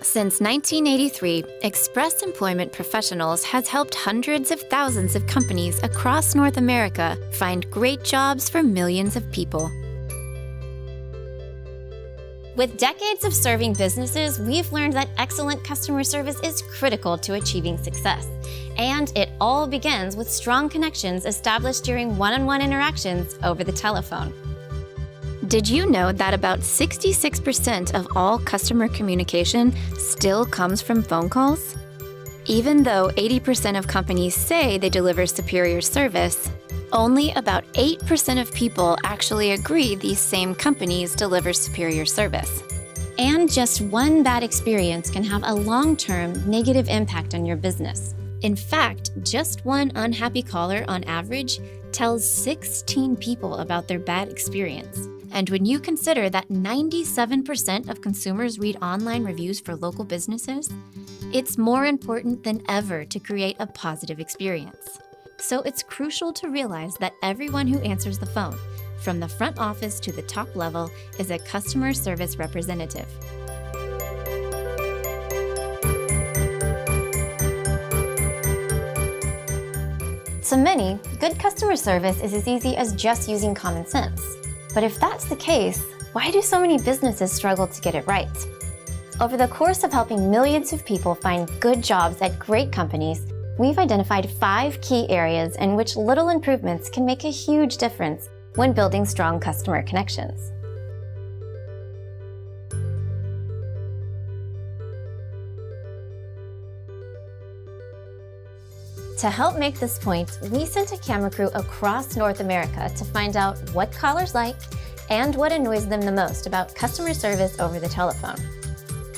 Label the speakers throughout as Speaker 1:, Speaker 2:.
Speaker 1: Since 1983, Express Employment Professionals has helped hundreds of thousands of companies across North America find great jobs for millions of people. With decades of serving businesses, we've learned that excellent customer service is critical to achieving success. And it all begins with strong connections established during one-on-one interactions over the telephone. Did you know that about 66% of all customer communication still comes from phone calls? Even though 80% of companies say they deliver superior service, only about 8% of people actually agree these same companies deliver superior service. And just one bad experience can have a long-term negative impact on your business. In fact, just one unhappy caller on average tells 16 people about their bad experience. And when you consider that 97% of consumers read online reviews for local businesses, it's more important than ever to create a positive experience. So it's crucial to realize that everyone who answers the phone, from the front office to the top level, is a customer service representative. To many, good customer service is as easy as just using common sense. But if that's the case, why do so many businesses struggle to get it right? Over the course of helping millions of people find good jobs at great companies, we've identified 5 key areas in which little improvements can make a huge difference when building strong customer connections. To help make this point, we sent a camera crew across North America to find out what callers like and what annoys them the most about customer service over the telephone.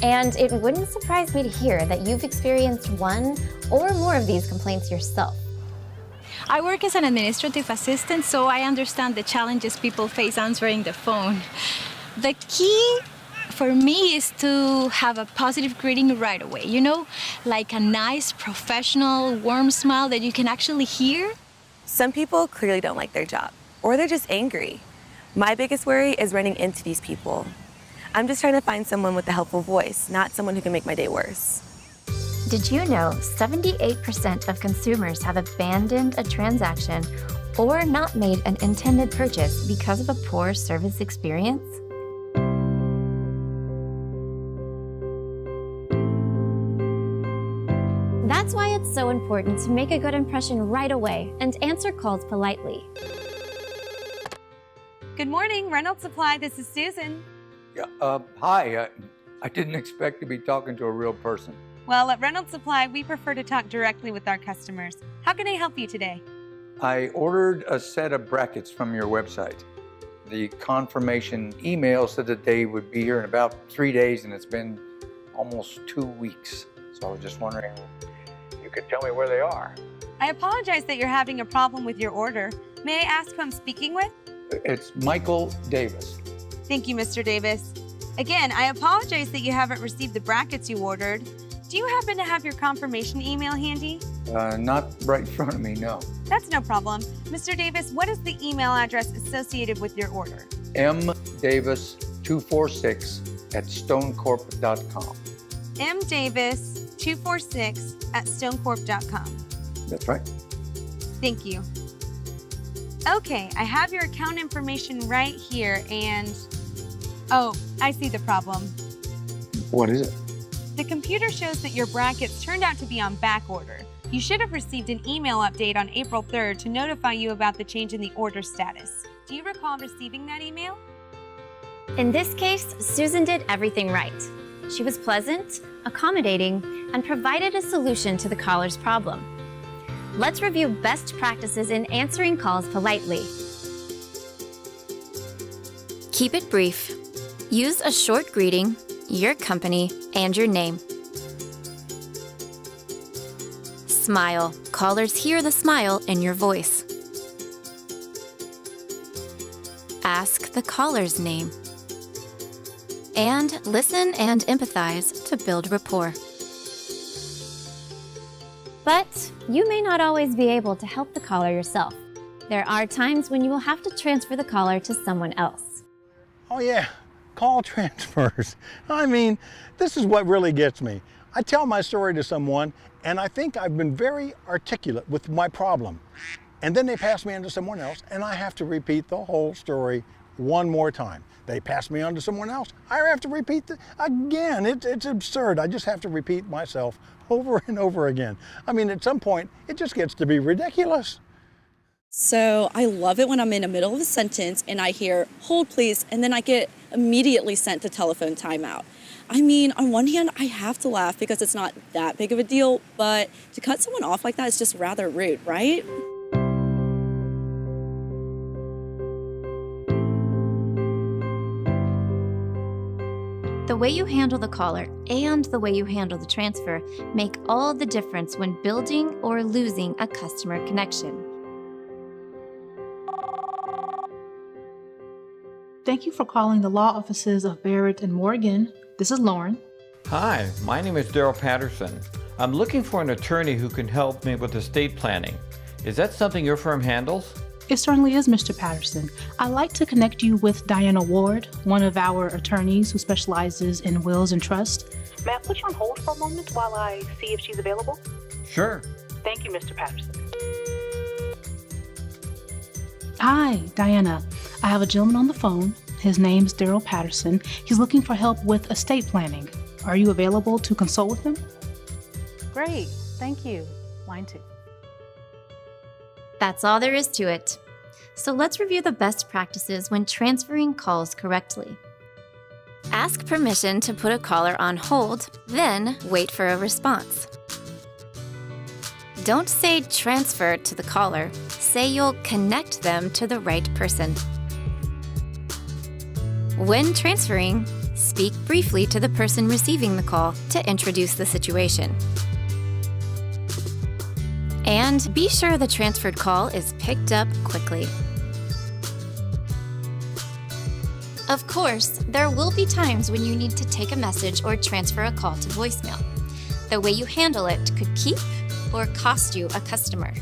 Speaker 1: And it wouldn't surprise me to hear that you've experienced one or more of these complaints yourself.
Speaker 2: I work as an administrative assistant, so I understand the challenges people face answering the phone. The key for me is to have a positive greeting right away, like a nice, professional, warm smile that you can actually hear.
Speaker 3: Some people clearly don't like their job, or they're just angry. My biggest worry is running into these people. I'm just trying to find someone with a helpful voice, not someone who can make my day worse.
Speaker 1: Did you know 78% of consumers have abandoned a transaction or not made an intended purchase because of a poor service experience? That's why it's so important to make a good impression right away and answer calls politely.
Speaker 4: Good morning, Reynolds Supply. This is Susan.
Speaker 5: Yeah, hi. I didn't expect to be talking to a real person.
Speaker 4: Well, at Reynolds Supply, we prefer to talk directly with our customers. How can I help you today?
Speaker 5: I ordered a set of brackets from your website. The confirmation email said that they would be here in about 3 days, and it's been almost 2 weeks. So I was just wondering if you could tell me where they are.
Speaker 4: I apologize that you're having a problem with your order. May I ask who I'm speaking with?
Speaker 5: It's Michael Davis.
Speaker 4: Thank you, Mr. Davis. Again, I apologize that you haven't received the brackets you ordered. Do you happen to have your confirmation email handy?
Speaker 5: Not right in front of me, no.
Speaker 4: That's no problem. Mr. Davis, what is the email address associated with your order?
Speaker 5: mdavis246@stonecorp.com.
Speaker 4: mdavis246@stonecorp.com.
Speaker 5: That's right.
Speaker 4: Thank you. Okay, I have your account information right here and... Oh, I see the problem.
Speaker 5: What is it?
Speaker 4: The computer shows that your brackets turned out to be on back order. You should have received an email update on April 3rd to notify you about the change in the order status. Do you recall receiving that email?
Speaker 1: In this case, Susan did everything right. She was pleasant, accommodating, and provided a solution to the caller's problem. Let's review best practices in answering calls politely. Keep it brief. Use a short greeting, your company, and your name. Smile. Callers hear the smile in your voice. Ask the caller's name. And listen and empathize to build rapport. But you may not always be able to help the caller yourself. There are times when you will have to transfer the caller to someone else.
Speaker 6: Oh yeah, call transfers. I mean, this is what really gets me. I tell my story to someone, and I think I've been very articulate with my problem. And then they pass me on to someone else, and I have to repeat the whole story one more time. They pass me on to someone else. I have to repeat it again. It's absurd. I just have to repeat myself over and over again. I mean, at some point, it just gets to be ridiculous.
Speaker 7: So I love it when I'm in the middle of a sentence and I hear, hold please, and then I get immediately sent to telephone timeout. I mean, on one hand, I have to laugh because it's not that big of a deal, but to cut someone off like that is just rather rude, right?
Speaker 1: The way you handle the caller and the way you handle the transfer make all the difference when building or losing a customer connection.
Speaker 8: Thank you for calling the law offices of Barrett and Morgan. This is Lauren.
Speaker 9: Hi, my name is Daryl Patterson. I'm looking for an attorney who can help me with estate planning. Is that something your firm handles?
Speaker 8: It certainly is, Mr. Patterson. I'd like to connect you with Diana Ward, one of our attorneys who specializes in wills and trust.
Speaker 10: May I put you on hold for a moment while I see if she's available?
Speaker 9: Sure.
Speaker 10: Thank you, Mr. Patterson.
Speaker 8: Hi, Diana. I have a gentleman on the phone. His name's Daryl Patterson. He's looking for help with estate planning. Are you available to consult with him?
Speaker 10: Great, thank you. Line 2.
Speaker 1: That's all there is to it. So let's review the best practices when transferring calls correctly. Ask permission to put a caller on hold, then wait for a response. Don't say transfer to the caller. Say you'll connect them to the right person. When transferring, speak briefly to the person receiving the call to introduce the situation. And be sure the transferred call is picked up quickly. Of course, there will be times when you need to take a message or transfer a call to voicemail. The way you handle it could keep or cost you a customer.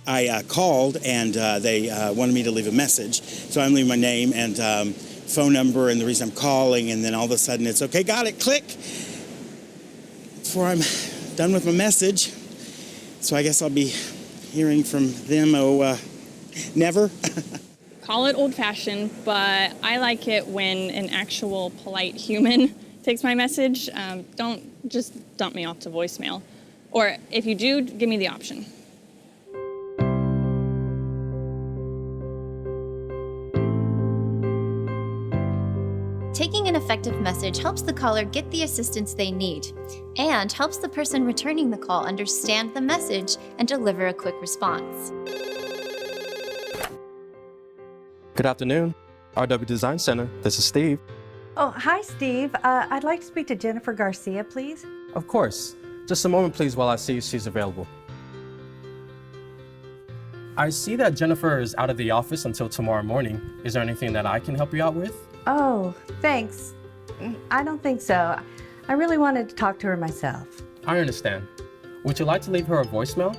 Speaker 11: I called and they wanted me to leave a message. So I'm leaving my name and phone number and the reason I'm calling, and then all of a sudden it's okay, got it, click. Before I'm done with my message. So I guess I'll be hearing from them, never.
Speaker 12: Call it old-fashioned, but I like it when an actual polite human takes my message. Don't just dump me off to voicemail. Or if you do, give me the option.
Speaker 1: Taking an effective message helps the caller get the assistance they need and helps the person returning the call understand the message and deliver a quick response.
Speaker 13: Good afternoon, RW Design Center. This is Steve.
Speaker 14: Oh, hi, Steve. I'd like to speak to Jennifer Garcia, please.
Speaker 13: Of course. Just a moment, please, while I see if she's available. I see that Jennifer is out of the office until tomorrow morning. Is there anything that I can help you out with?
Speaker 14: Oh, thanks. I don't think so. I really wanted to talk to her myself.
Speaker 13: I understand. Would you like to leave her a voicemail?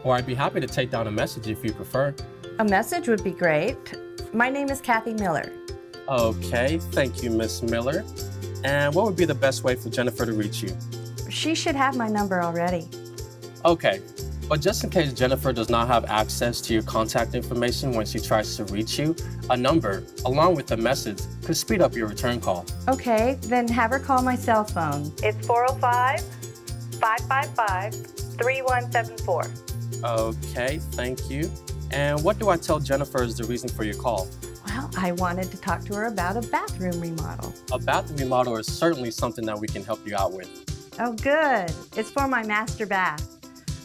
Speaker 13: Or I'd be happy to take down a message if you prefer.
Speaker 14: A message would be great. My name is Kathy Miller.
Speaker 13: Okay, thank you, Miss Miller. And what would be the best way for Jennifer to reach you?
Speaker 14: She should have my number already.
Speaker 13: Okay, but just in case Jennifer does not have access to your contact information when she tries to reach you, a number, along with a message, could speed up your return call.
Speaker 14: Okay, then have her call my cell phone. It's 405-555-3174.
Speaker 13: Okay, thank you. And what do I tell Jennifer is the reason for your call?
Speaker 14: Well, I wanted to talk to her about a bathroom remodel.
Speaker 13: A bathroom remodel is certainly something that we can help you out with.
Speaker 14: Oh, good. It's for my master bath.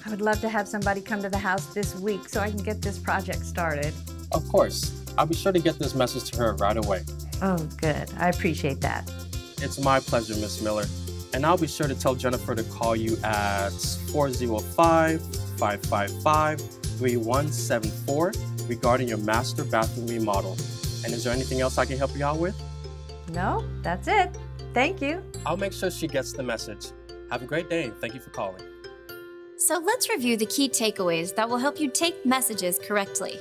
Speaker 14: I would love to have somebody come to the house this week so I can get this project started.
Speaker 13: Of course. I'll be sure to get this message to her right away.
Speaker 14: Oh, good. I appreciate that.
Speaker 13: It's my pleasure, Miss Miller. And I'll be sure to tell Jennifer to call you at 405-555-3174 regarding your master bathroom remodel. And is there anything else I can help you out with?
Speaker 14: No, that's it. Thank you.
Speaker 13: I'll make sure she gets the message. Have a great day, and thank you for calling.
Speaker 1: So let's review the key takeaways that will help you take messages correctly.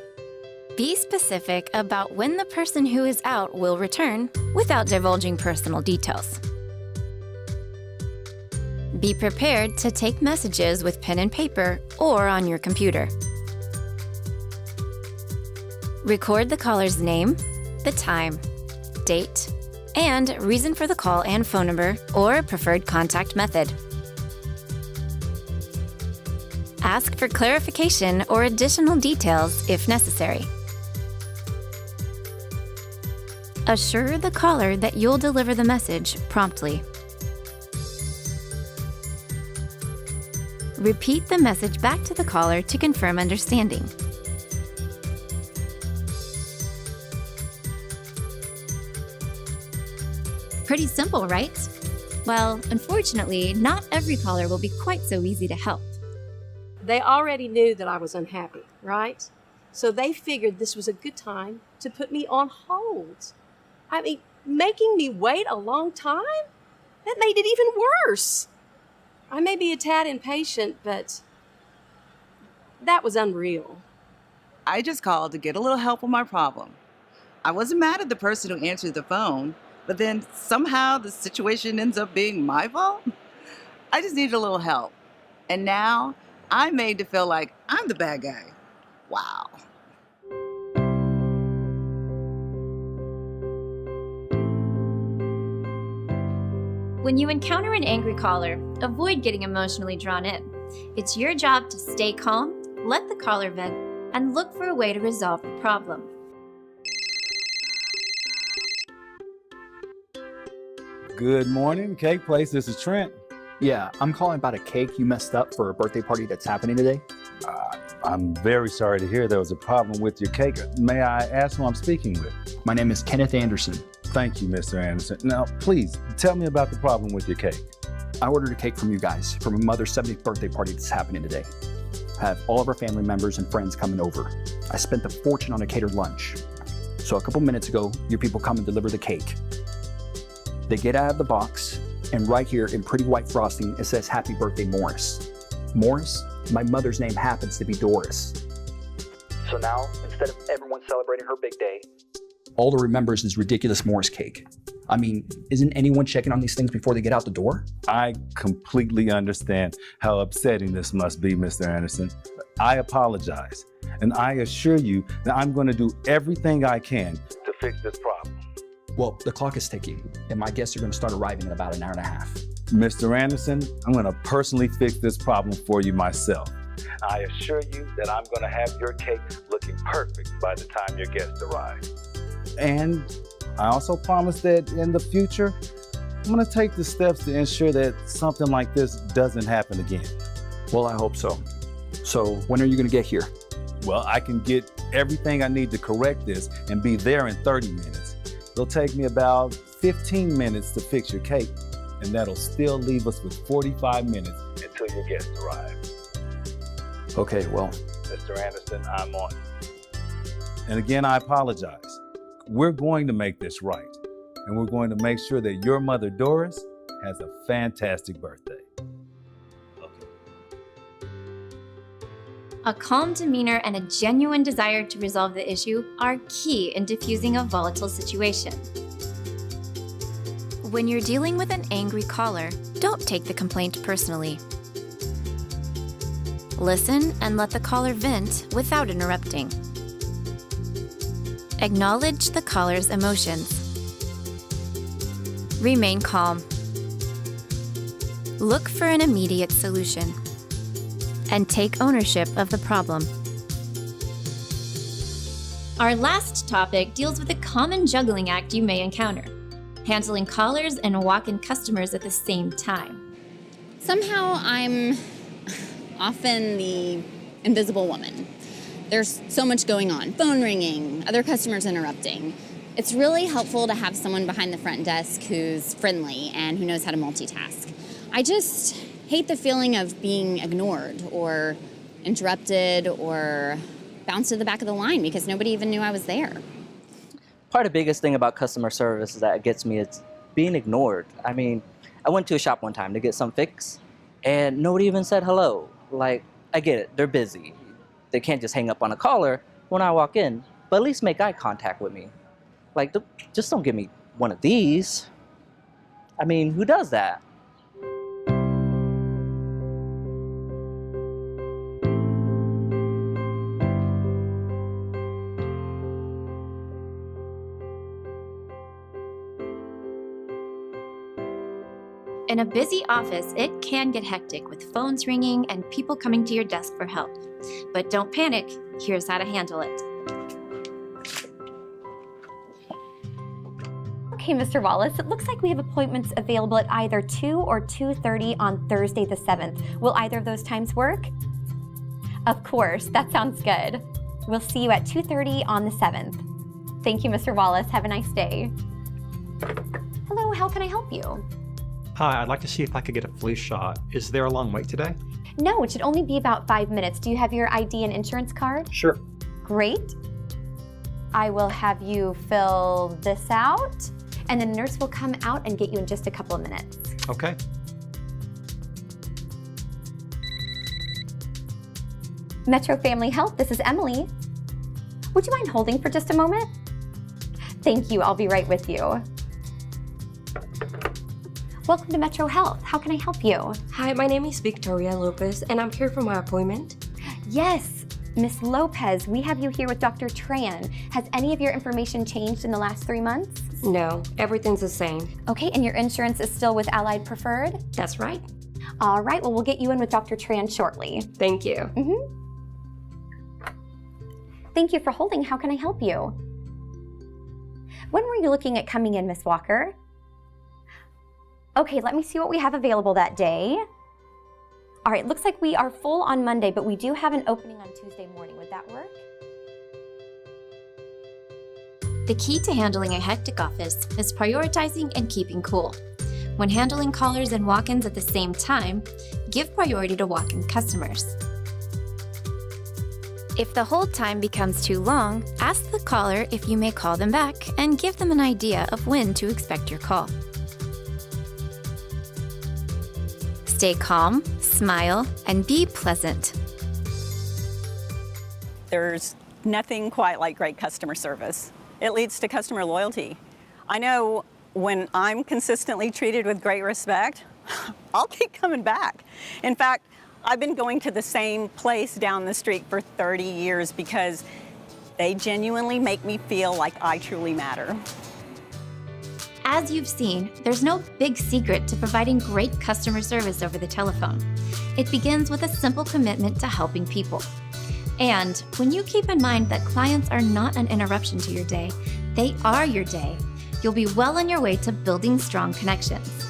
Speaker 1: Be specific about when the person who is out will return without divulging personal details. Be prepared to take messages with pen and paper or on your computer. Record the caller's name, the time, date, and reason for the call and phone number or preferred contact method. Ask for clarification or additional details if necessary. Assure the caller that you'll deliver the message promptly. Repeat the message back to the caller to confirm understanding. Pretty simple, right? Well, unfortunately, not every caller will be quite so easy to help.
Speaker 15: They already knew that I was unhappy, right? So they figured this was a good time to put me on hold. I mean, making me wait a long time? That made it even worse. I may be a tad impatient, but that was unreal.
Speaker 16: I just called to get a little help with my problem. I wasn't mad at the person who answered the phone, but then somehow the situation ends up being my fault. I just needed a little help. And now I'm made to feel like I'm the bad guy. Wow.
Speaker 1: When you encounter an angry caller, avoid getting emotionally drawn in. It's your job to stay calm, let the caller vent, and look for a way to resolve the problem.
Speaker 17: Good morning, Cake Place. This is Trent.
Speaker 18: Yeah, I'm calling about a cake you messed up for a birthday party that's happening today.
Speaker 17: I'm very sorry to hear there was a problem with your cake. May I ask who I'm speaking with?
Speaker 18: My name is Kenneth Anderson.
Speaker 17: Thank you, Mr. Anderson. Now, please, tell me about the problem with your cake.
Speaker 18: I ordered a cake from you guys for my mother's 70th birthday party that's happening today. I have all of our family members and friends coming over. I spent a fortune on a catered lunch. So a couple minutes ago, your people come and deliver the cake. They get out of the box, and right here in pretty white frosting, it says, "Happy Birthday, Morris." Morris, my mother's name happens to be Doris. So now, instead of everyone celebrating her big day, all the remembers is ridiculous Morris cake. I mean, isn't anyone checking on these things before they get out the door?
Speaker 17: I completely understand how upsetting this must be, Mr. Anderson. I apologize, and I assure you that I'm going to do everything I can to fix this problem.
Speaker 18: Well, the clock is ticking, and my guests are going to start arriving in about an hour and a half.
Speaker 17: Mr. Anderson, I'm going to personally fix this problem for you myself. I assure you that I'm going to have your cake looking perfect by the time your guests arrive. And I also promise that in the future, I'm going to take the steps to ensure that something like this doesn't happen again.
Speaker 18: Well, I hope so. So when are you going to get here?
Speaker 17: Well, I can get everything I need to correct this and be there in 30 minutes. It'll take me about 15 minutes to fix your cake, and that'll still leave us with 45 minutes until your guests arrive.
Speaker 18: Okay, well.
Speaker 17: Mr. Anderson, I'm on it. And again, I apologize. We're going to make this right, and we're going to make sure that your mother, Doris, has a fantastic birthday.
Speaker 1: A calm demeanor and a genuine desire to resolve the issue are key in diffusing a volatile situation. When you're dealing with an angry caller, don't take the complaint personally. Listen and let the caller vent without interrupting. Acknowledge the caller's emotions. Remain calm. Look for an immediate solution. And take ownership of the problem. Our last topic deals with a common juggling act you may encounter: handling callers and walk-in customers at the same time.
Speaker 19: Somehow I'm often the invisible woman. There's so much going on, phone ringing, other customers interrupting. It's really helpful to have someone behind the front desk who's friendly and who knows how to multitask. I just hate the feeling of being ignored or interrupted or bounced to the back of the line because nobody even knew I was there.
Speaker 20: Probably the biggest thing about customer service that gets me is being ignored. I mean, I went to a shop one time to get some fix and nobody even said hello. Like, I get it, they're busy. They can't just hang up on a caller when I walk in, but at least make eye contact with me. Like, just don't give me one of these. I mean, who does that?
Speaker 1: In a busy office, it can get hectic with phones ringing and people coming to your desk for help. But don't panic, here's how to handle it.
Speaker 21: Okay, Mr. Wallace, it looks like we have appointments available at either 2 or 2:30 on Thursday the 7th. Will either of those times work? Of course, that sounds good. We'll see you at 2:30 on the 7th. Thank you, Mr. Wallace. Have a nice day. Hello, how can I help you?
Speaker 22: Hi, I'd like to see if I could get a flu shot. Is there a long wait today?
Speaker 21: No, it should only be about 5 minutes. Do you have your ID and insurance card?
Speaker 22: Sure.
Speaker 21: Great. I will have you fill this out, and then the nurse will come out and get you in just a couple of minutes.
Speaker 22: Okay.
Speaker 21: Metro Family Health, this is Emily. Would you mind holding for just a moment? Thank you, I'll be right with you. Welcome to Metro Health. How can I help you?
Speaker 23: Hi, my name is Victoria Lopez, and I'm here for my appointment.
Speaker 21: Yes, Miss Lopez, we have you here with Dr. Tran. Has any of your information changed in the last 3 months?
Speaker 23: No, everything's the same.
Speaker 21: Okay, and your insurance is still with Allied Preferred?
Speaker 23: That's right.
Speaker 21: All right, well, we'll get you in with Dr. Tran shortly.
Speaker 23: Thank you.
Speaker 21: Thank you for holding. How can I help you? When were you looking at coming in, Miss Walker? Okay, let me see what we have available that day. All right, looks like we are full on Monday, but we do have an opening on Tuesday morning. Would that work?
Speaker 1: The key to handling a hectic office is prioritizing and keeping cool. When handling callers and walk-ins at the same time, give priority to walk-in customers. If the hold time becomes too long, ask the caller if you may call them back and give them an idea of when to expect your call. Stay calm, smile, and be pleasant.
Speaker 24: There's nothing quite like great customer service. It leads to customer loyalty. I know when I'm consistently treated with great respect, I'll keep coming back. In fact, I've been going to the same place down the street for 30 years because they genuinely make me feel like I truly matter.
Speaker 1: As you've seen, there's no big secret to providing great customer service over the telephone. It begins with a simple commitment to helping people. And when you keep in mind that clients are not an interruption to your day, they are your day, you'll be well on your way to building strong connections.